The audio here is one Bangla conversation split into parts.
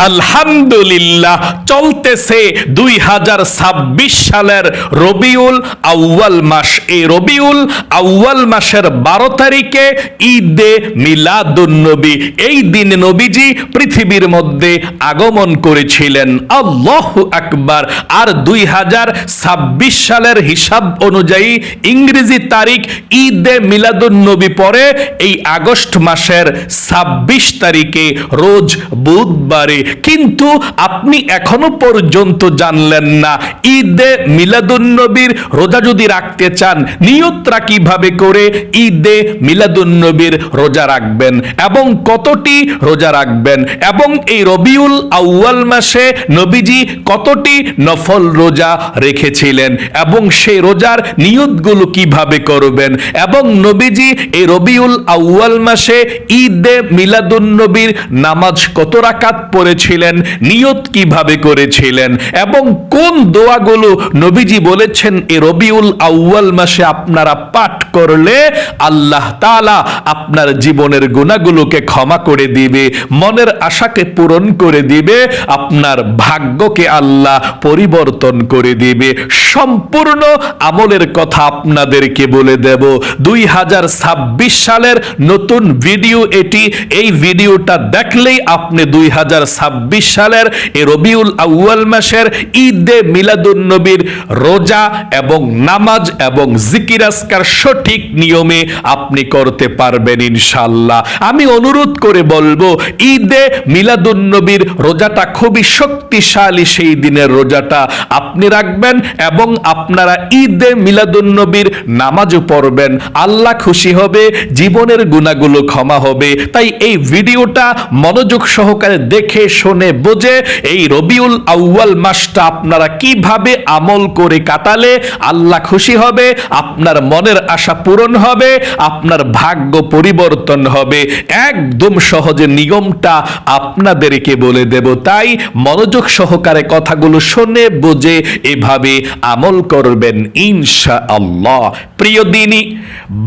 আলহামদুলিল্লাহ, চলতেছে 2026 সালের রবিউল আউয়াল মাস। এই রবিউল আউয়াল মাসের 12 তারিখে ঈদে মিলাদুন্নবী। এই দিন নবীজি পৃথিবীর মধ্যে আগমন করেছিলেন। আল্লাহু আকবার। আর 2026 সালের হিসাব অনুযায়ী ইংরেজি তারিখ ঈদে মিলাদুন্নবী পরে এই আগস্ট মাসের 26 তারিখে রোজ বুধবারে। কিন্তু আপনি এখনো পর্যন্ত জানলেন না ঈদে মিলাদুন্নবীর রোজা যদি রাখতে চান নিয়তটা কিভাবে করে ঈদে মিলাদুন্নবীর রোজা রাখবেন এবং কতটি রোজা রাখবেন, এবং এই রবিউল আউয়াল মাসে নবীজি কতটি নফল রোজা রেখেছিলেন এবং সেই রোজার নিয়তগুলো কিভাবে করবেন, এবং নবীজি এই রবিউল আউয়াল মাসে ঈদে মিলাদুন্নবীর নামাজ কত রাকাত পড়েছিলেন, নিয়ত কিভাবে করেছিলেন, এবং কোন দোয়াগুলো নবীজি বলেছেন এই রবিউল আউয়াল মাসে আপনারা পাঠ করলে আল্লাহ তাআলা আপনার জীবনের গুনাহগুলোকে ক্ষমা করে দিবে, মনের আশাকে পূরণ করে দিবে, আপনার ভাগ্যকে আল্লাহ পরিবর্তন করে দিবে। সম্পূর্ণ আমলের কথা আপনাদেরকে বলে দেব। 2026 সালের নতুন ভিডিও এটি। এই ভিডিওটা দেখলেই আপনি 2026 সালের এই রবিউল আউয়াল মাসের ঈদে মিলাদুন্নবীর রোজা এবং নামাজ এবং জিকির আজকার সঠিক নিয়মে আপনি করতে পারবেন ইনশাআল্লাহ। আমি অনুরোধ করে বলবো ঈদে মিলাদুন্নবীর রোজাটা খুবই শক্তিশালী, সেই দিনের রোজাটা আপনি রাখবেন এবং আপনারা ঈদে মিলাদুন্নবীর নামাজও পড়বেন। আল্লাহ খুশি হবে, জীবনের গুনাহগুলো ক্ষমা হবে। তাই এই ভিডিওটা মনোযোগ সহকারে দেখে শুনে বুঝে এই রবিউল আউয়াল মাসটা আপনারা কিভাবে আমল করে কাটালে আল্লাহ খুশি হবে, আপনার মনের আশা পূরণ হবে, আপনার ভাগ্য পরিবর্তন হবে। একদম সহজে নিয়মটা আপনাদেরকে বলে দেব। তাই মনোযোগ সহকারে কথাগুলো শুনে বুঝে এভাবে আমল করবেন ইনশাআল্লাহ। প্রিয় দিনী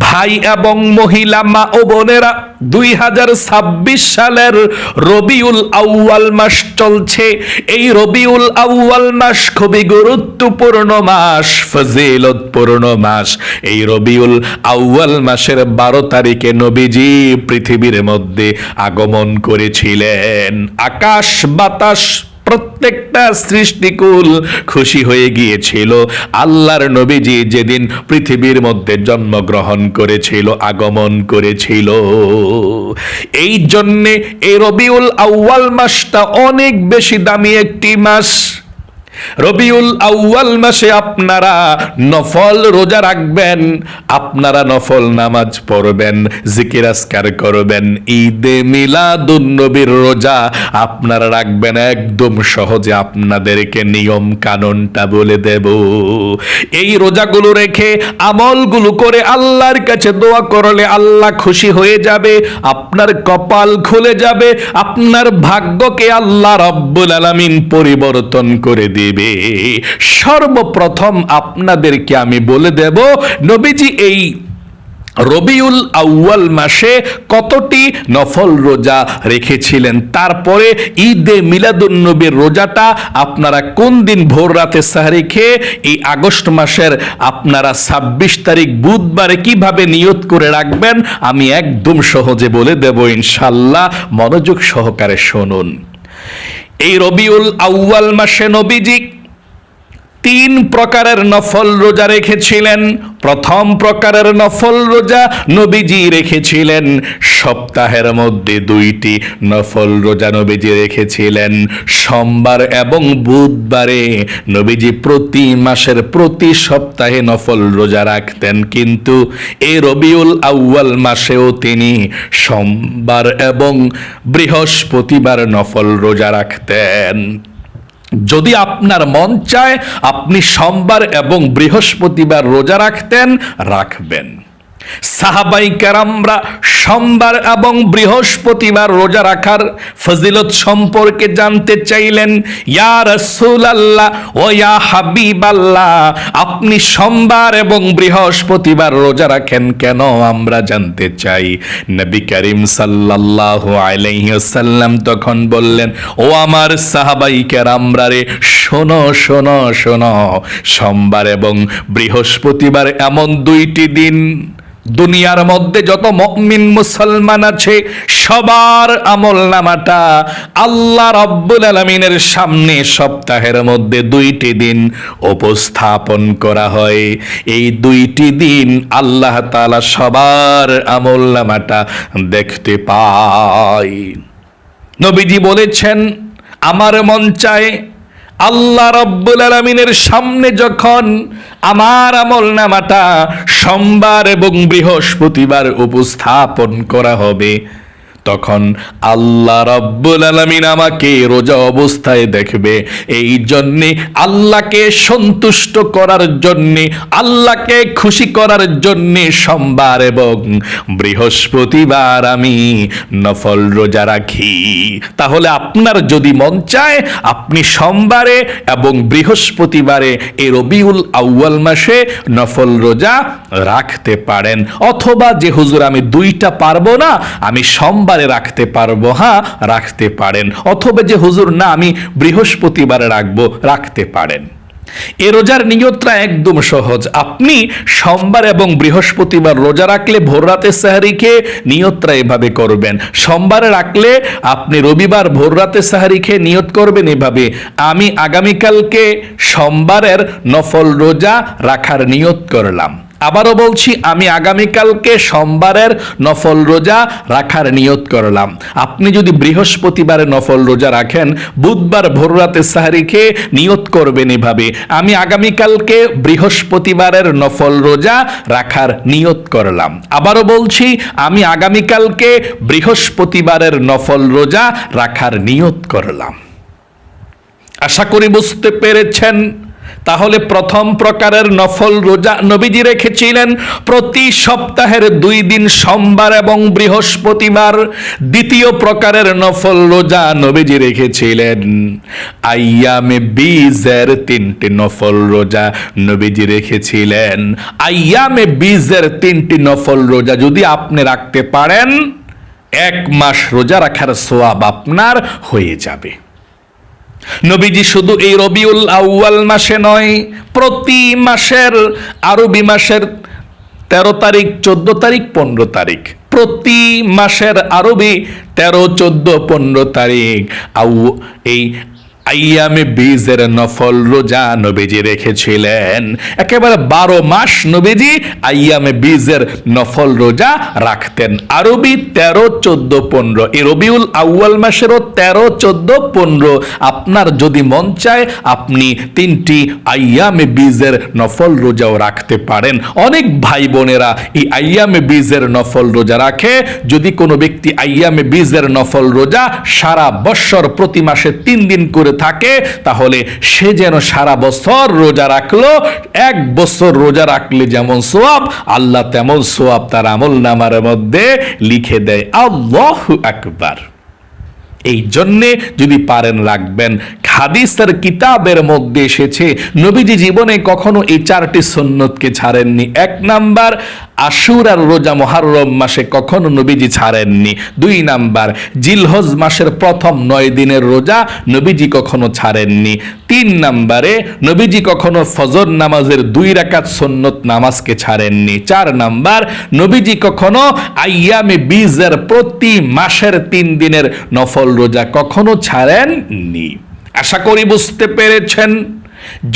ভাই এবং মহিলা মা ও বোনেরা, 2026 সালের রবিউল আউয়াল মাস চলছে। এই রবিউল আউয়াল মাস খুবই গুরুত্বপূর্ণ মাস, ফজিলতপূর্ণ মাস। এই রবিউল আউয়াল মাসের 12 তারিখে নবীজি পৃথিবীর মধ্যে আগমন করেছিলেন। আকাশ বাতাস প্রত্যেকটা সৃষ্টিকুল খুশি হয়ে গিয়েছিল আল্লাহর নবীজি যেদিন পৃথিবীর মধ্যে জন্মগ্রহণ করেছিল, আগমন করেছিল। এই জন্যে এই রবিউল আউয়াল মাসটা অনেক বেশি দামি একটি মাস। রবিউল আউয়াল মাসে আপনারা নফল রোজা রাখবেন, আপনারা নফল নামাজ পড়বেন, জিকির আজকার করবেন। ঈদে মিলাদুন্নবীর রোজা আপনারা রাখবেন। একদম সহজে আপনাদেরকে নিয়ম কানুনটা বলে দেব। এই রোজাগুলো রেখে আমলগুলো করে আল্লাহর কাছে দোয়া করলে আল্লাহ খুশি হয়ে যাবে, আপনার কপাল খুলে যাবে, আপনার ভাগ্যকে আল্লাহ রাব্বুল আলামিন পরিবর্তন করে দিবে। সর্বপ্রথম আপনাদেরকে আমি বলে দেব নবীজি এই রবিউল আউয়াল মাসে কতটি নফল রোজা রেখেছিলেন, তারপরে ঈদে মিলাদুন্নবীর রোজাটা আপনারা কোন দিন ভোর রাতে সাহরি খেয়ে এই আগস্ট মাসের আপনারা 26 তারিখ বুধবারে কিভাবে নিয়ত করে রাখবেন আমি একদম সহজে বলে দেব ইনশাআল্লাহ। মনোযোগ সহকারে শুনুন। এই রবিউল আউয়াল মাসে নবীজি 3 প্রকারের নফল রোজা রেখেছিলেন। প্রথম প্রকারের নফল রোজা নবীজি রেখেছিলেন সপ্তাহের মধ্যে 2টি নফল রোজা নবীজি রেখেছিলেন সোমবার এবং বুধবারে। নবীজি প্রতি মাসের প্রতি সপ্তাহে নফল রোজা রাখতেন, কিন্তু এই রবিউল আউয়াল মাসেও তিনি সোমবার এবং বৃহস্পতিবার নফল রোজা রাখতেন। যদি আপনার মন চায় আপনি সোমবার এবং বৃহস্পতিবার রোজা রাখবেন। সাহাবাই কেরামরা সোমবার এবং বৃহস্পতিবার রোজা রাখার ফজিলত সম্পর্কে জানতে চাইলেন। ইয়া রাসূলুল্লাহ ও ইয়া হাবিবাল্লাহ, আপনি সোমবার এবং বৃহস্পতিবার রোজা রাখেন কেন, আমরা জানতে চাই। নবী করিম সাল্লাল্লাহু আলাইহি ওয়াসাল্লাম তখন বললেন, ও আমার সাহাবাই কেরামরা রে, শোনো শোনো শোনো, সোমবার এবং বৃহস্পতিবার এমন দুইটি দিন, দুনিয়ার মধ্যে যত মুমিন মুসলমান আছে সবার আমলনামাটা আল্লাহ রাব্বুল আলামিনের সামনে সপ্তাহের মধ্যে দুইটি দিন উপস্থাপন করা হয়। এই দুইটি দিন আল্লাহ তাআলা সবার আমলনামাটা দেখতে পায়। নবীজি বলেছেন, আমার মন চায় আল্লাহ রাব্বুল আলামিনের সামনে যখন আমার আমলনামাটা সোমবার এবং বৃহস্পতিবার উপস্থাপন করা হবে, তখন আল্লাহ রাব্বুল আলামিন আমাকে রোজা অবস্থায় দেখবে। এই জন্যে আল্লাহকে সন্তুষ্ট করার জন্যে, আল্লাহকে খুশি করার জন্যে সোমবার এবং বৃহস্পতিবার আমি নফল রোজা রাখি। তাহলে আপনার যদি মন চায়, আপনি সোমবারে এবং বৃহস্পতিবারে এই রবিউল আউয়াল মাসে নফল রোজা রাখতে পারেন। অথবা যে হুজুর আমি দুইটা পারবো না, আমি সোমবার রাখতে পারবো, হ্যাঁ রাখতে পারেন। অথবা যে হুজুর না আমি বৃহস্পতিবারে রাখবো, রাখতে পারেন। এ রোজার নিয়তটা একদম সহজ। আপনি সোমবার এবং বৃহস্পতিবার রোজা রাখলে ভোর রাতে সাহারি খেয়ে নিয়তটা এভাবে করবেন। সোমবারে রাখলে আপনি রবিবার ভোর রাতে সাহারি খেয়ে নিয়ত করবেন এভাবে, আমি আগামীকালকে সোমবারের নফল রোজা রাখার নিয়ত করলাম। আবারও বলছি, আমি আগামীকালকে সোমবারের নফল রোজা রাখার নিয়ত করলাম। আপনি যদি বৃহস্পতিবারে নফল রোজা রাখেন, বুধবার ভোর রাতে সাহারি খেয়ে নিয়ত করবেন এভাবে, আমি আগামীকালকে বৃহস্পতিবারের নফল রোজা রাখার নিয়ত করলাম। আবারও বলছি, আমি আগামীকালকে বৃহস্পতিবারের নফল রোজা রাখার নিয়ত করলাম। আশা করি বুঝতে পেরেছেন। তাহলে প্রথম প্রকারের নফল রোজা নবীজি রেখেছিলেন প্রতি সপ্তাহের 2 দিন সোমবার এবং বৃহস্পতিবার। দ্বিতীয় প্রকারের নফল রোজা নবীজি রেখেছিলেন আইয়ামে বীজের 3টি নফল রোজা নবীজি রেখেছিলেন। আইয়ামে বীজের 3টি নফল রোজা যদি আপনি রাখতে পারেন, 1 মাস রোজা রাখার সওয়াব আপনার হয়ে যাবে। নবীজি শুধু এই রবিউল আউয়াল মাসে নয়, প্রতি মাসের, আরবি মাসের 13 তারিখ, 14 তারিখ, 15 তারিখ, প্রতি মাসের আরবি 13, 14, 15 তারিখ এই আইয়ামে বীজের নফল রোজা নবীজি রেখেছিলেন। একেবারে 12 মাস নবীজি আইয়ামে বীজের নফল রোজা রাখতেন। আরবি 13, 14, 15, এই রবিউল আউয়াল মাসেরও 13, 14, 15 আপনার যদি মন চায় আপনি 3টি আইয়ামে বীজের নফল রোজাও রাখতে পারেন। অনেক ভাই বোনেরা এই আইয়ামে বীজের নফল রোজা রাখে। যদি কোনো ব্যক্তি আইয়ামে বীজের নফল রোজা সারা বছর প্রতি মাসে 3 দিন করে থাকে, তাহলে সে যেন সারা বছর রোজা রাখলো। 1 বছর রোজা রাখলে যেমন সওয়াব, আল্লাহ তেমন সওয়াব তার আমলনামার মধ্যে লিখে দেয়। আল্লাহু আকবার। এই জন্যে যদি পারেন রাখবেন। হাদিসের কিতাবের মধ্যে এসেছে নবীজি জীবনে কখনো এই 4টি সুন্নতকে ছাড়েননি। 1 নাম্বার, আশুরার রোজা মুহররম মাসে কখনো নবীজি ছাড়েননি। 2 নাম্বার, জিলহজ মাসের প্রথম 9 দিনের রোজা নবীজি কখনো ছাড়েননি। 3 নাম্বারে, নবীজি কখনো ফজর নামাজের 2 রাকাত সুন্নত নামাজকে ছাড়েননি। 4 নাম্বার, নবীজি কখনো আইয়ামে বীজের প্রতি মাসের 3 দিনের নফল রোজা কখনো ছাড়েননি। আশা করি বুঝতে পেরেছেন।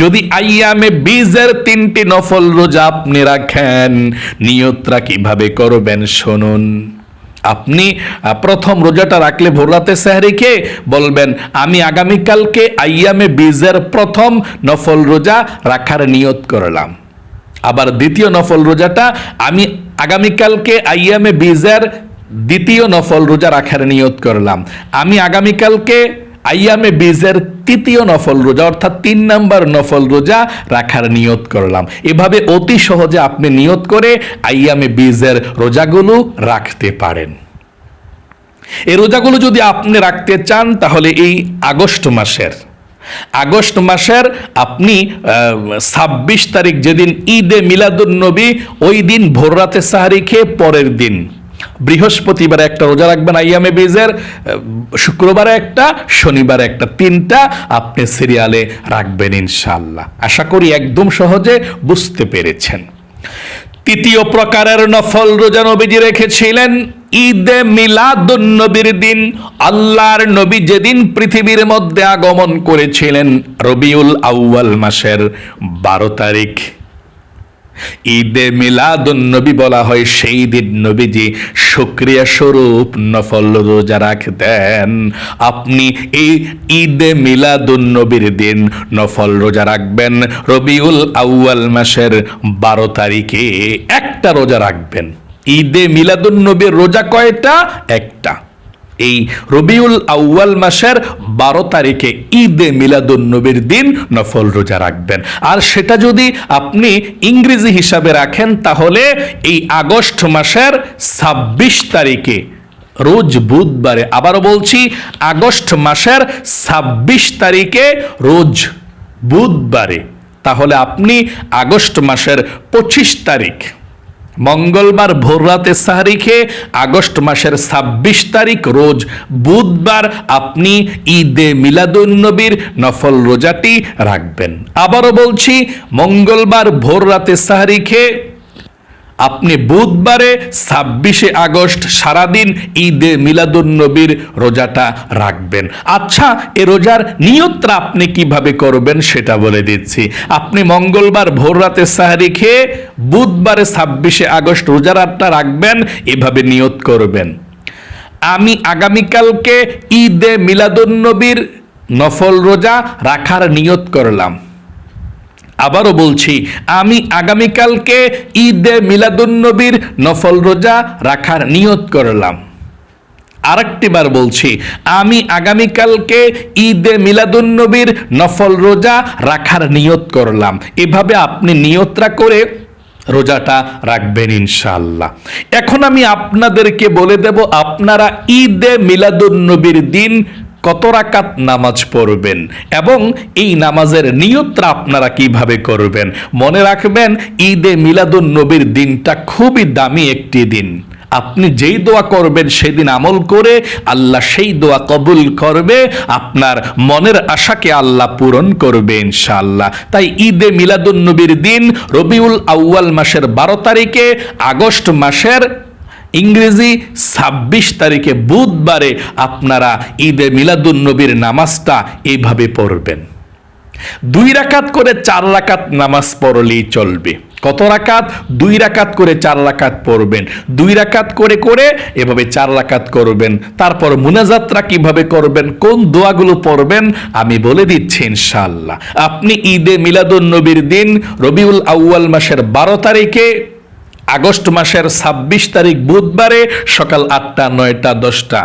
যদি আইয়ামে বীজের 3টি নফল রোজা আপনি রাখেন, নিয়তটা কিভাবে করবেন শুনুন। আপনি প্রথম রোজাটা রাখলে ভোর রাতে সেহরি খেয়ে বলবেন, আমি আগামীকালকে আইয়ামে বীজের প্রথম নফল রোজা রাখার নিয়ত করলাম। আবার দ্বিতীয় নফল রোজাটা আমি আগামীকালকে আইয়ামে বীজের দ্বিতীয় নফল রোজা রাখার নিয়ত করলাম। আমি আগামীকালকে আইয়ামে বীজের তৃতীয় নফল রোজা অর্থাৎ 3 নম্বর নফল রোজা রাখার নিয়ত করলাম। এভাবে অতি সহজে আপনি নিয়ত করে আইয়ামে বীজের রোজাগুলো রাখতে পারেন। এই রোজাগুলো যদি আপনি রাখতে চান তাহলে এই আগস্ট মাসের আপনি 26 তারিখ যেদিন ঈদে মিলাদুন্নবী, ওই দিন ভোর রাতে সাহারি খেয়ে পরের দিন বৃহস্পতিবারে একটা রোজা রাখবেন আইয়ামে বীজের, শুক্রবারে একটা, শনিবারে একটা, 3টা আপনি সিরিয়ালে রাখবেন ইনশাআল্লাহ। আশা করি একদম সহজে বুঝতে পেরেছেন। তৃতীয় প্রকারের নফল রোজা নবীজি রেখেছিলেন ঈদে মিলাদুন্নবীর দিন। আল্লাহর নবী যেদিন পৃথিবীর মধ্যে আগমন করেছিলেন রবিউল আউয়াল মাসের 12 তারিখ। ঈদে মিলাদুন্নবী বলা হয় সেই দিন নবীজি শুকরিয়া স্বরূপ নফল রোজা রাখতেন। আপনি এই ঈদে মিলাদুন্নবীর দিন নফল রোজা রাখবেন। রবিউল আউয়াল মাসের 12 তারিখে একটা রোজা রাখবেন। ঈদে মিলাদুন্নবীর রোজা কয়টা? একটা। এই রবিউল আউয়াল মাসের 12 তারিখে ঈদে মিলাদুন্নবীর দিন নফল রোজা রাখবেন। আর সেটা যদি আপনি ইংরেজি হিসাবে রাখেন তাহলে এই আগস্ট মাসের 26 তারিখে রোজ বুধবারে, আবারও বলছি আগস্ট মাসের 26 তারিখে রোজ বুধবারে, তাহলে আপনি আগস্ট মাসের 25 তারিখ মঙ্গলবার ভোর রাতে সাহারি খেয়ে আগস্ট মাসের 26 তারিখ রোজ বুধবার আপনি ঈদে মিলাদুন্নবীর নফল রোজাটি রাখবেন। আবারও বলছি মঙ্গলবার ভোর রাতে সাহারি খেয়ে আপনি বুধবারে 26শে আগস্ট সারাদিন ঈদে মিলাদুন্নবীর রোজাটা রাখবেন। আচ্ছা, এ রোজার নিয়তটা আপনি কিভাবে করবেন সেটা বলে দিচ্ছি। আপনি মঙ্গলবার ভোর রাতে সাহারি খেয়ে বুধবারে 26শে আগস্ট রোজা রাতটা রাখবেন, এভাবে নিয়ত করবেন, আমি আগামীকালকে ঈদে মিলাদুন্নবীর নফল রোজা রাখার নিয়ত করলাম। আবারও বলছি, আমি আগামীকালকে ঈদে মিলাদুন্নবীর নফল রোজা রাখার নিয়ত করলাম। আরেকটিবার বলছি, আমি আগামীকালকে ঈদে মিলাদুন্নবীর নফল রোজা রাখার নিয়ত করলাম। এভাবে আপনি নিয়তটা করে রোজাটা রাখবেন ইনশাআল্লাহ। এখন আমি আপনাদেরকে বলে দেব আপনারা ঈদে মিলাদুন্নবীর দিন কত রাকাত নামাজ পড়বেন এবং এই নামাজের নিয়তটা আপনারা কিভাবে করবেন। মনে রাখবেন, ঈদে মিলাদুন্নবীর দিনটা খুবই দামি একটি দিন। আপনি যেই দোয়া করবেন সেদিন আমল করে আল্লাহ সেই দোয়া কবুল করবে, আপনার মনের আশাকে আল্লাহ পূরণ করবে ইনশাআল্লাহ। তাই ঈদে মিলাদুন্নবীর দিন রবিউল আউয়াল মাসের 12 তারিখে আগস্ট মাসের ইংরেজি 26 তারিখে বুধবারে আপনারা ঈদে মিলাদুন্নবীর নামাজটা এইভাবে পড়বেন। 2 রাকাত করে 4 রাকাত নামাজ পড়লেই চলবে। কত রাকাত? 2 রাকাত করে 4 রাকাত পড়বেন। 2 রাকাত করে করে এভাবে 4 রাকাত করবেন। তারপর মুনাজাতরা কিভাবে করবেন, কোন দোয়াগুলো পড়বেন আমি বলে দিচ্ছি ইনশাআল্লাহ। আপনি ঈদে মিলাদুন্নবীর দিন রবিউল আউয়াল মাসের 12 তারিখে আগস্ট মাসের 26 তারিখ বুধবারে সকাল 8টা, 9টা, 10টা,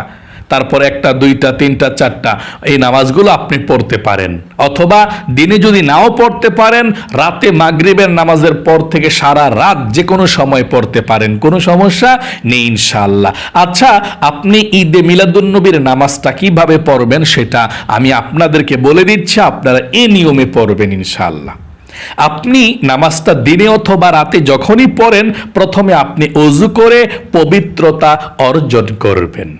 তারপর 1টা, 2টা, 3টা, 4টা এই নামাজগুলো আপনি পড়তে পারেন। অথবা দিনে যদি নাও পড়তে পারেন, রাতে মাগরিবের নামাজের পর থেকে সারা রাত যে কোনো সময় পড়তে পারেন, কোনো সমস্যা নেই ইনশাআল্লাহ। আচ্ছা, আপনি ঈদে মিলাদুন্নবীর নামাজটা কিভাবে পড়বেন সেটা আমি আপনাদেরকে বলে দিচ্ছি, আপনারা এই নিয়মে পড়বেন ইনশাআল্লাহ। আপনি নামাজটা দিনে অথবা রাতে যখনই পড়েন, প্রথমে আপনি ওযু করে পবিত্রতা অর্জন করবেন।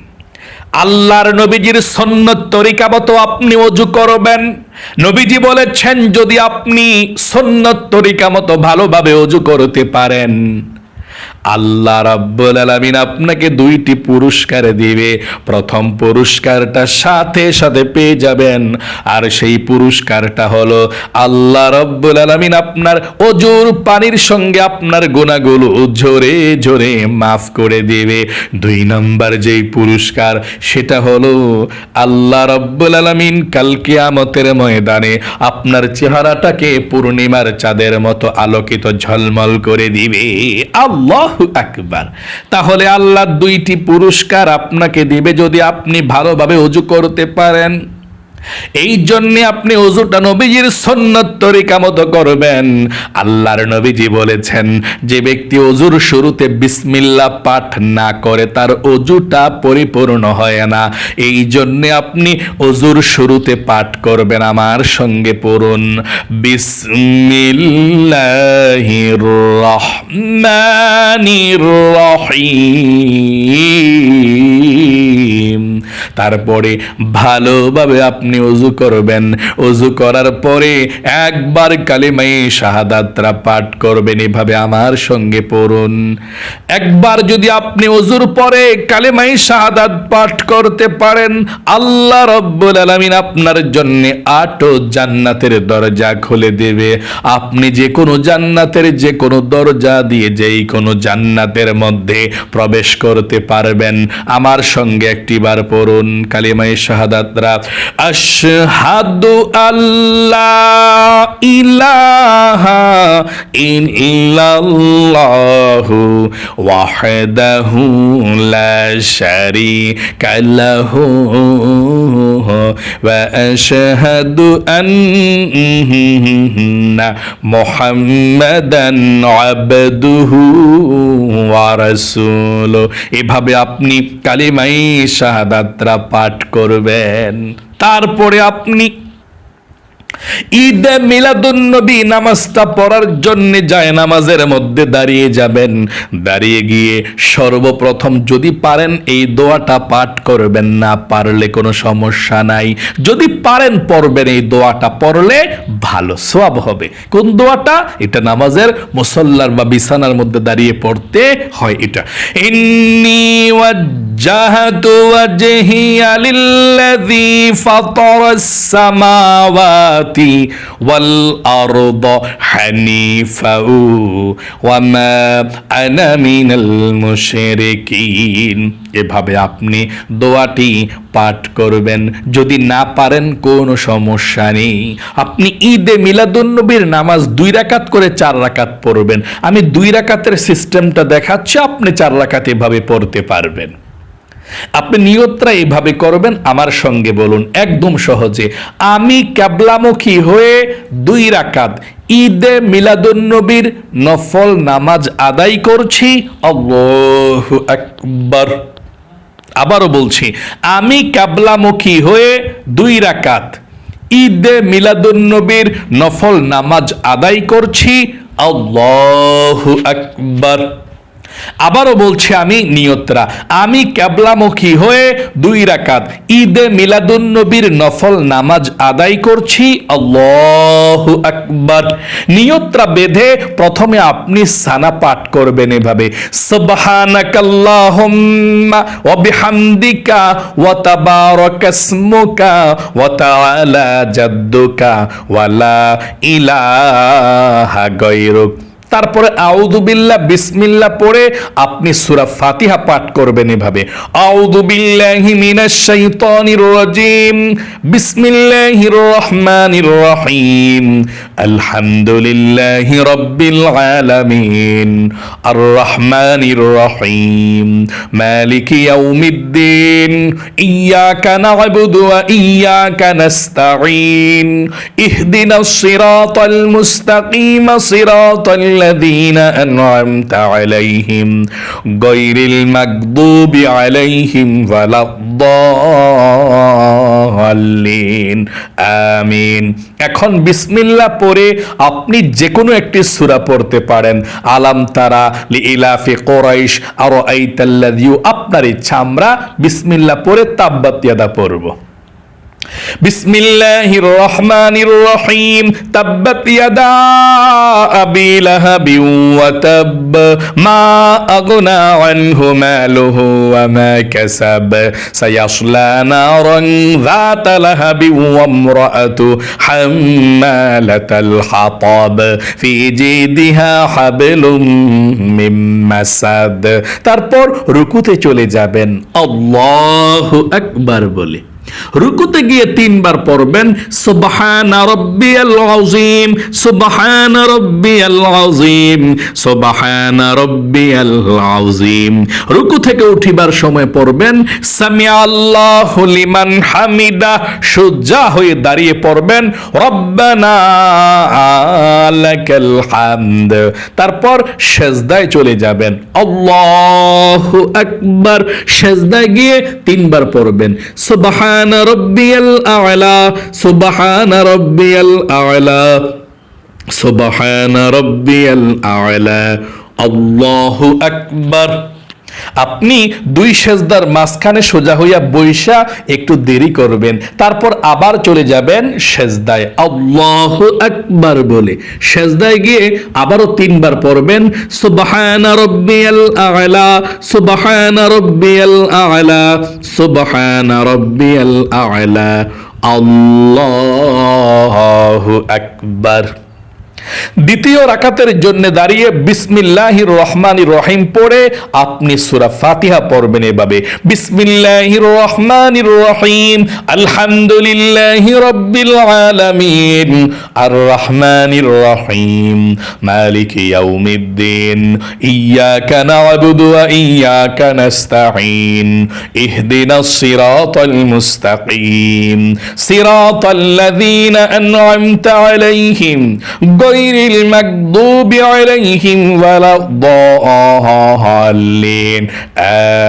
আল্লাহর নবীজির সুন্নত তরিকা মতো আপনি ওযু করবেন। নবীজি বলেছেন, যদি আপনি সুন্নত তরিকা মতো ভালোভাবে ওযু করতে পারেন, আল্লাহ রাব্বুল আলামিন আপনাকে 2টি পুরস্কার দিবে। প্রথম পুরস্কারটা সাথে সাথে পেয়ে যাবেন, আর সেই পুরস্কারটা হলো আল্লাহ রাব্বুল আলামিন আপনার ওযুর পানির সঙ্গে আপনার গুনাহগুলো ঝরে ঝরে মাফ করে দিবে। 2 নম্বর যেই পুরস্কার সেটা হলো আল্লাহ রাব্বুল আলামিন কাল কিয়ামতের ময়দানে আপনার চেহারাটাকে পূর্ণিমার চাঁদের মতো আলোকিত ঝলমল করে দিবে। আল্লাহু আকবার। তাহলে আল্লাহ 2টি পুরস্কার আপনাকে দিবে যদি আপনি ভালোভাবে ওযু করতে পারেন। এই জন্য আপনি ওযুটা নবীজির সুন্নাত তরিকা মতো করবেন। আল্লাহর নবীজি বলেছেন, যে ব্যক্তি ওযুর শুরুতে বিসমিল্লাহ পাঠ না করে তার ওযুটা পরিপূর্ণ হয় না। এই জন্য আপনি ওযুর শুরুতে পাঠ করবেন, আমার সঙ্গে পড়ুন, বিসমিল্লাহির রহমানির রহিম। তারপরে ভালোভাবে আপনি ওযু করবেন। ওযু করার পরে একবার কালিমায়ে শাহাদাতরা পাঠ করবেন। এভাবে আমার সঙ্গে পড়ুন। একবার যদি আপনি ওযুর পরে কালিমায়ে শাহাদাত পাঠ করতে পারেন, আল্লাহ রাব্বুল আলামিন আপনার জন্য 8 জান্নাতের দরজা খুলে দেবে। আপনি যে কোনো জান্নাতের যে কোনো দরজা দিয়ে যেই কোনো জান্নাতের মধ্যে প্রবেশ করতে পারবেন। আমার সঙ্গে একটিবার পড়ুন কালিমায়ে শাহাদাতরা। আশহাদু আল্লা ইলাহা ইল্লাল্লাহু ওয়াহদাহু লা শারীকা লাহু ওয়া আশহাদু আন্না মুহাম্মাদান আবদুহু ওয়া রাসূলুহু। এভাবে আপনি কালিমায়ে শাহাদাতরা পাঠ করবেন। তারপরে আপনি ঈদে মিলাদুন্নবী নামাজটা পড়ার জন্য জায়নামাজের মধ্যে দাঁড়িয়ে যাবেন। দাঁড়িয়ে গিয়ে সর্বপ্রথম যদি পারেন এই দোয়াটা পাঠ করবেন, না পারলে কোনো সমস্যা নাই। যদি পারেন পড়বেন, এই দোয়াটা পড়লে ভালো সওয়াব হবে। কোন দোয়াটা? এটা নামাজের মুসল্লার বা বিছানার মধ্যে দাঁড়িয়ে পড়তে হয়। এটা ইন্নী ওয়াজ্জাহাতু ওয়াজহিয়া লিল্লাযী ফাতারাস সামাওয়াতি ওয়াল আরদ হানিফা ওয়া মা আনা মিনাল মুশরিকিন। এভাবে আপনি দোয়াটি পাঠ করবেন। যদি না পারেন কোনো সমস্যা নেই, আপনি ঈদে মিলাদুন্নবীর নামাজ 2 রাকাত করে 4 রাকাত পড়বেন। আমি 2 রাকাতের সিস্টেমটা দেখাচ্ছি, আপনি 4 রাকাত এভাবে পড়তে পারবেন। আপনি নিয়তটা এইভাবে করবেন, আমার সঙ্গে বলুন একদম সহজে। আমি কিবলামুখী হয়ে 2 রাকাত ঈদে মিলাদুন্নবীর নফল নামাজ আদায় করছি। আল্লাহু আকবার। আবারও বলছি, আমি কিবলামুখী হয়ে 2 রাকাত ঈদে মিলাদুন্নবীর নফল নামাজ আদায় করছি। আল্লাহু আকবার। আবারও বলছি আমি নিয়তরা, আমি কিবলামুখী হয়ে 2 রাকাত ঈদে মিলাদুন্নবীর নফল নামাজ আদায় করছি। আল্লাহু আকবার। নিয়তরা বেঁধে প্রথমে আপনি সানা পাঠ করবেন এভাবে, সুবহানাকাল্লাহুম্মা ওয়া বিহামদিকা ওয়া তাবারাকাসমুকা ওয়া তাআলা জাদ্দুকা ওয়া লা ইলাহা গায়রুক। তারপরে আউযু বিল্লাহ বিসমিল্লাহ পড়ে আপনি সূরা ফাতিহা পাঠ করবেন এভাবে, আউযু বিল্লাহি মিনাশ শাইতানির রাজিম, বিসমিল্লাহির রহমানির রহিম, আলহামদুলিল্লাহি রাব্বিল আলামিন, আর রহমানির রহিম, মালিকি ইয়াউমিদ্দিন, ইয়াকা না'বুদু ওয়া ইয়াকা নাস্তাঈন, ইহদিনাস সিরাতাল মুস্তাকিম, সিরাতাল الذين أنعمت عليهم غير المغضوب عليهم ولا الضالين আমিন। এখন বিসমিল্লাহ পড়ে আপনি যে কোনো একটি সূরা পড়তে পারেন, আলাম তারা, লিইলাফি কুরাইশ, আরাআইতাল্লাযী, আপনার ইচ্ছা। আমরা বিসমিল্লাহ পড়ে তাব্বাত ইয়াদা পড়ব। বিসমিল্লাহির রহমানির রহিম, তাব্বাত ইয়াদা আবি লাহাবিন ওয়া তাব, মা আগনা আনহু মালুহু ওয়া মা কাসাব, সায়াসলা নারান যাতা লাহাবিন ওয়া ইমরাআতু হাম্মালাতাল হাতাব, ফি জিদিহা হাবলুম মিন মাসাদ। তারপর রুকুতে চলে যাবেন আল্লাহু আকবার বলে। রুকুতে গিয়ে 3 বার পড়বেন সুবহানা রাব্বিয়াল আযীম, সুবহানা রাব্বিয়াল আযীম, সুবহানা রাব্বিয়াল আযীম। রুকু থেকে উঠিবার সময় পড়বেন সামিআল্লাহু লিমান হামিদা, সোজা হয়ে দাঁড়িয়ে পড়বেন রব্বানা লাকাল হামদ। তারপর সেজদায় চলে যাবেন আল্লাহু আকবার, সেজদায় গিয়ে 3 বার পড়বেন সুবহানা রাব্বিয়াল আ'লা, সুবহানা রাব্বিয়াল আ'লা, সুবহানা রাব্বিয়াল আ'লা, আল্লাহু আকবার। আপনি 2 সেজদার মাঝখানে সোজা হইয়া বৈশা একটু দেরি করবেন, তারপর আবার চলে যাবেন সেজদায় আল্লাহু আকবার বলে। সেজদায় গিয়ে আবারও 3 বার পড়বেন সুবহানা রাব্বিয়াল আ'লা, সুবহানা রাব্বিয়াল আ'লা, সুবহানা রাব্বিয়াল আ'লা, আল্লাহু আকবার। দ্বিতীয় রাকাতের জন্য দাঁড়িয়ে বিসমিল্লাহির রহমানির রহিম পড়ে আপনি সূরা ফাতিহা পড়বেন এভাবে বিসমিল্লাহির রহমানির রহিম আলহামদুলিল্লাহি রাব্বিল আলামিন আর রহমানির রহিম মালিকি ইয়াউমিদ্দিন ইয়াকা না'বুদু ওয়া ইয়াকা নাস্তাঈন ইহদিনাস সিরাতাল মুস্তাকিম সিরাতাল্লাযীনা আন'আমতা আলাইহিম গায়রিল মাগদুবি আলাইহিম ওয়ালাদ-দাল্লিন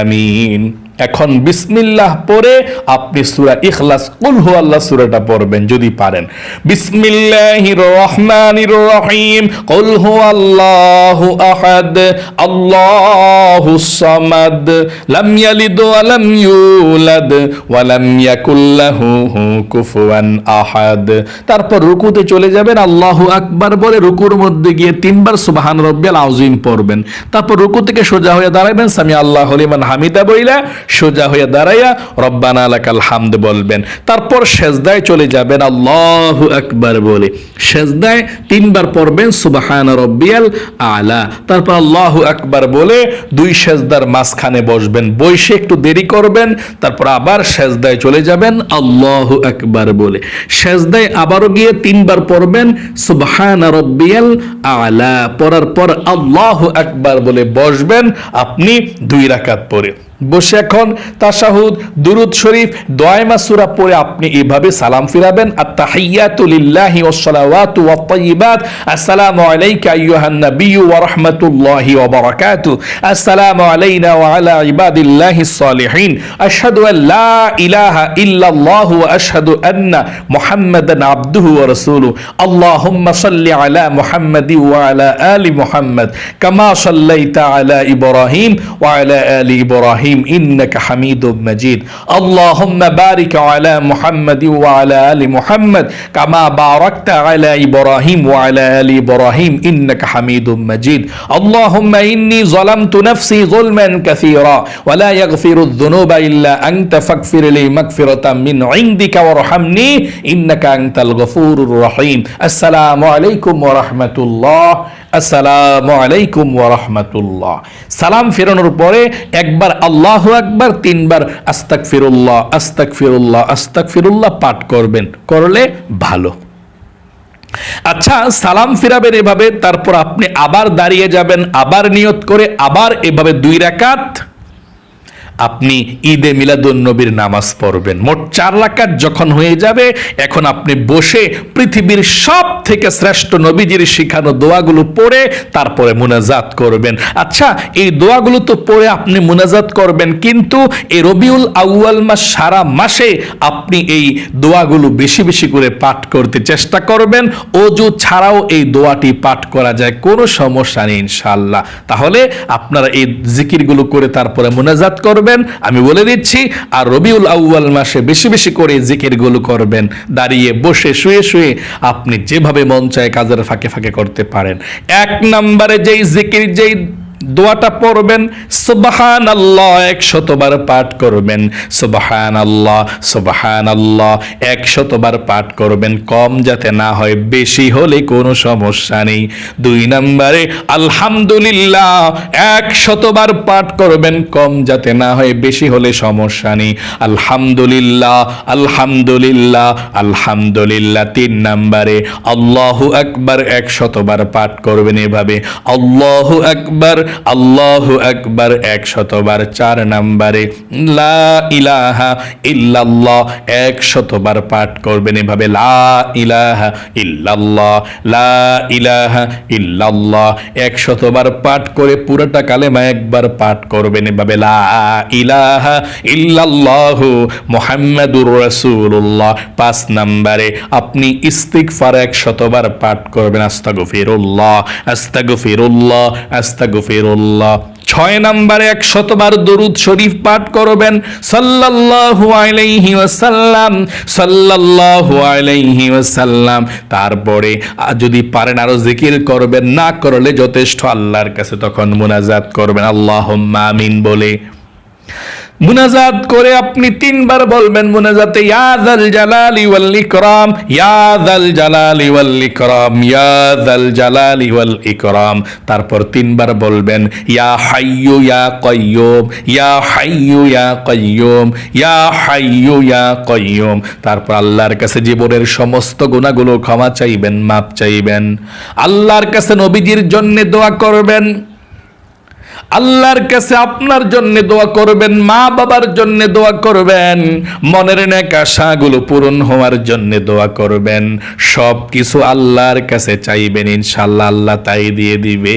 আমিন। এখন বিসমিল্লাহ পড়ে আপনি সূরা ইখলাস কুল হুয়াল্লাহ সূরাটা পড়বেন যদি পারেন। বিসমিল্লাহির রহমানির রহিম কুল হুয়াল্লাহু আহাদ আল্লাহুস সামাদ লাম ইয়ালিদ ওয়া লাম ইউলাদ ওয়া লাম ইয়াকুল লাহু কুফুয়ান আহাদ। তারপর রুকুতে চলে যাবেন, আল্লাহু আকবার বলে রুকুর মধ্যে গিয়ে 3 বার সুবহান রাব্বিয়াল আযীম পড়বেন। তারপর রুকু থেকে সোজা হয়ে দাঁড়াবেন সামি আল্লাহু লিমান হামিদা বইলা সোজা হয়ে দাঁড়াইয়া রব্বানা লাকাল হামদ বলবেন। তারপর সেজদায় চলে যাবেন আল্লাহু আকবার বলে। সেজদায় 3 বার পড়বেন সুবহান রাব্বিয়াল আ'লা, তারপর আল্লাহু আকবার বলে 2 সেজদার মাঝখানে বসবেন, বসে একটু দেরি করবেন, তারপর আবার সেজদায় চলে যাবেন আল্লাহু আকবার বলে। সেজদায় আবারও গিয়ে 3 বার পড়বেন সুবহান রাব্বিয়াল আ'লা, পড়ার পর আল্লাহু আকবার বলে বসবেন আপনি 2 রাকাত পড়ে। বসে এখন তাশাহুদ, দুরুদ শরীফ, দোয়া মাসুরা পড়ে আপনি এভাবে সালাম ফিরাবেন আত-তাহিয়াতু লিল্লাহি ওয়াস-সালাওয়াতু ওয়াত-তাইয়্যিবাত আসসালামু আলাইকা আইয়ুহান নাবিয়্যু ওয়া রাহমাতুল্লাহি ওয়া বারাকাতুহু আসসালামু আলাইনা ওয়া আলা ইবাদিল্লাহিস সালিহিন আশহাদু আল লা ইলাহা ইল্লাল্লাহু ওয়া আশহাদু আন্না মুহাম্মাদান আবদুহু ওয়া রাসূলুহু আল্লাহুম্মা সাল্লি আলা মুহাম্মাদি ওয়া আলা আলি মুহাম্মাদ কামা সাল্লাইতা আলা ইব্রাহিম ওয়া আলা আলি ইব্রাহিম إنك حميد مجيد اللهم بارك على محمد وعلى آل محمد كما باركت على إبراهيم وعلى آل إبراهيم إنك حميد مجيد اللهم إني ظلمت نفسي ظلما كثيرا ولا يغفر الذنوب إلا أنت فاغفر لي مغفرة من عندك وارحمني إنك أنت الغفور الرحيم السلام عليكم ورحمة الله আসসালামু আলাইকুম ওয়া রাহমাতুল্লাহ। সালাম ফেরানোর পরে একবার আল্লাহু আকবার, 3 বার আস্তাগফিরুল্লাহ আস্তাগফিরুল্লাহ আস্তাগফিরুল্লাহ পাঠ করবেন, করলে ভালো। আচ্ছা, সালাম ফিরাবেন এভাবে, তারপর আপনি আবার দাঁড়িয়ে যাবেন, আবার নিয়ত করে আবার এভাবে 2 রাকাত আপনি ঈদে মিলাদুন নবীর নামাজ পড়বেন। মোট 4 রাকাত যখন হয়ে যাবে, এখন আপনি বসে পৃথিবীর সব থেকে শ্রেষ্ঠ নবীজির শিখানো দোয়াগুলো পড়ে তারপরে মুনাজাত করবেন। আচ্ছা, এই দোয়াগুলো তো পড়ে আপনি মুনাজাত করবেন, কিন্তু এই রবিউল আউয়াল মাস সারা মাসে আপনি এই দোয়াগুলো বেশি বেশি করে পাঠ করতে চেষ্টা করবেন। ওযু ছাড়াও এই দোয়াটি পাঠ করা যায়, কোনো সমস্যা নেই ইনশাআল্লাহ। তাহলে আপনারা এই জিকিরগুলো করে তারপরে মুনাজাত করবেন, আমি বলে দিচ্ছি। আর রবিউল আউয়াল মাসে বেশি বেশি করে জিকিরগুলো করবেন, দাঁড়িয়ে বসে শুয়ে শুয়ে আপনি যেভাবে মন চায় কাজের ফাঁকে ফাঁকে করতে পারেন। 1 নম্বরে যেই জিকির, যেই দোয়াটা পড়বেন, সুবহানাল্লাহ 100 বার পাঠ করবেন, সুবহানাল্লাহ সুবহানাল্লাহ 100 বার পাঠ করবেন, কম যাতে না হয়, বেশি হলে কোনো সমস্যা নেই। 2 নম্বরে আলহামদুলিল্লাহ 100 বার পাঠ করবেন, কম যাতে না হয়, বেশি হলে সমস্যা নেই। আলহামদুলিল্লাহ আলহামদুলিল্লাহ আলহামদুলিল্লাহ। 3 নম্বরে আল্লাহু আকবার 100 বার পাঠ করবেন এভাবে, আল্লাহু আকবার আল্লাহু আকবার 100 বার। 4 নম্বরে লা ইলাহা ইল্লাল্লাহ 100 বার পাঠ করবেন এভাবে, লা ইলাহা ইল্লাল্লাহ লা ইলাহা ইল্লাল্লাহ 100 বার পাঠ করে পুরোটা কালেমা একবার পাঠ করবেন এভাবে, লা ইলাহা ইল্লাল্লাহু মুহাম্মাদুর রাসূলুল্লাহ। 5 নম্বরে আপনি ইস্তিগফার 100 বার পাঠ করবেন, আস্তাগফিরুল্লাহ আস্তাগফিরুল্লাহ আস্তাগফিরুল্লাহ। 6 নম্বরে 100 বার দরুদ শরীফ পাঠ করবেন, সাল্লাল্লাহু আলাইহি ওয়াসাল্লাম সাল্লাল্লাহু আলাইহি ওয়াসাল্লাম। তারপরে যদি পারেন আরো জিকির করবেন, না করলে যথেষ্ট, আল্লাহর কাছে তখন মুনাজাত করবেন, আল্লাহুম্মা আমিন বলে। মুনাজাত করে আপনি 3 বার বলবেন মুনাজাতে, ইয়া যাল জালালি ওয়াল ইকরাম ইয়া যাল জালালি ওয়াল ইকরাম ইয়া যাল জালালি ওয়াল ইকরাম। তারপর 3 বার বলবেন ইয়া হাইয়ু ইয়া কাইয়ুম ইয়া হাইয়ু ইয়া কাইয়ুম ইয়া হাইয়ু ইয়া কাইয়ুম। তারপর আল্লাহর কাছে জীবনের সমস্ত গুনাহগুলো ক্ষমা চাইবেন, মাপ চাইবেন। আল্লাহর কাছে নবীজির জন্য দোয়া করবেন, আল্লাহর কাছে আপনার জন্য দোয়া করবেন, মা বাবার জন্য দোয়া করবেন, মনের নেক আশাগুলো পূরণ হওয়ার জন্য দোয়া করবেন। সব কিছু আল্লাহর কাছে চাইবেন, ইনশাআল্লাহ আল্লাহ তাই দিয়ে দিবে।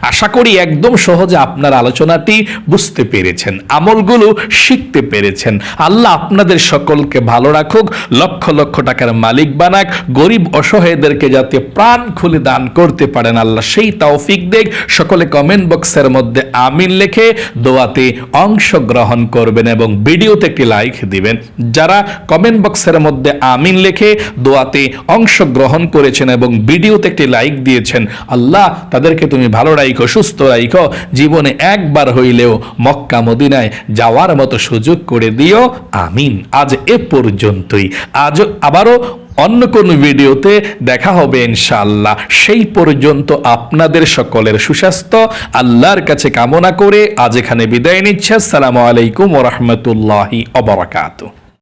আশা করি একদম সহজে আপনার আলোচনাটি বুঝতে পেরেছেন, আমলগুলো শিখতে পেরেছেন। আল্লাহ আপনাদের সকলকে ভালো রাখুক, লক্ষ লক্ষ টাকার মালিক বানাক, গরিব অসহায়দেরকে যাতে প্রাণ খুলে দান করতে পারেন আল্লাহ সেই তৌফিক দেখ। সকলে কমেন্ট বক্সের মধ্যে আমিন লিখে দোয়াতে অংশগ্রহণ করবেন এবং ভিডিওতে একটি লাইক দিবেন। যারা কমেন্ট বক্সের মধ্যে আমিন লিখে দোয়াতে অংশগ্রহণ করেছেন এবং ভিডিওতে একটি লাইক দিয়েছেন, আল্লাহ তাদেরকে তুমি ভালো রাখো, সুস্থ রাখো, জীবনে একবার হইলেও মক্কা মদিনায় যাওয়ার মতো সুযোগ করে দিও, আমিন। আজ এ পর্যন্তই, আজ আবারও অন্য কোন ভিডিওতে দেখা হবে ইনশাআল্লাহ। সেই পর্যন্ত আপনাদের সকলের সুস্বাস্থ্য আল্লাহর কাছে কামনা করে আজ এখানে বিদায় নিচ্ছি। আসসালামু আলাইকুম ওয়া রাহমাতুল্লাহি ওয়া বারাকাতুহু।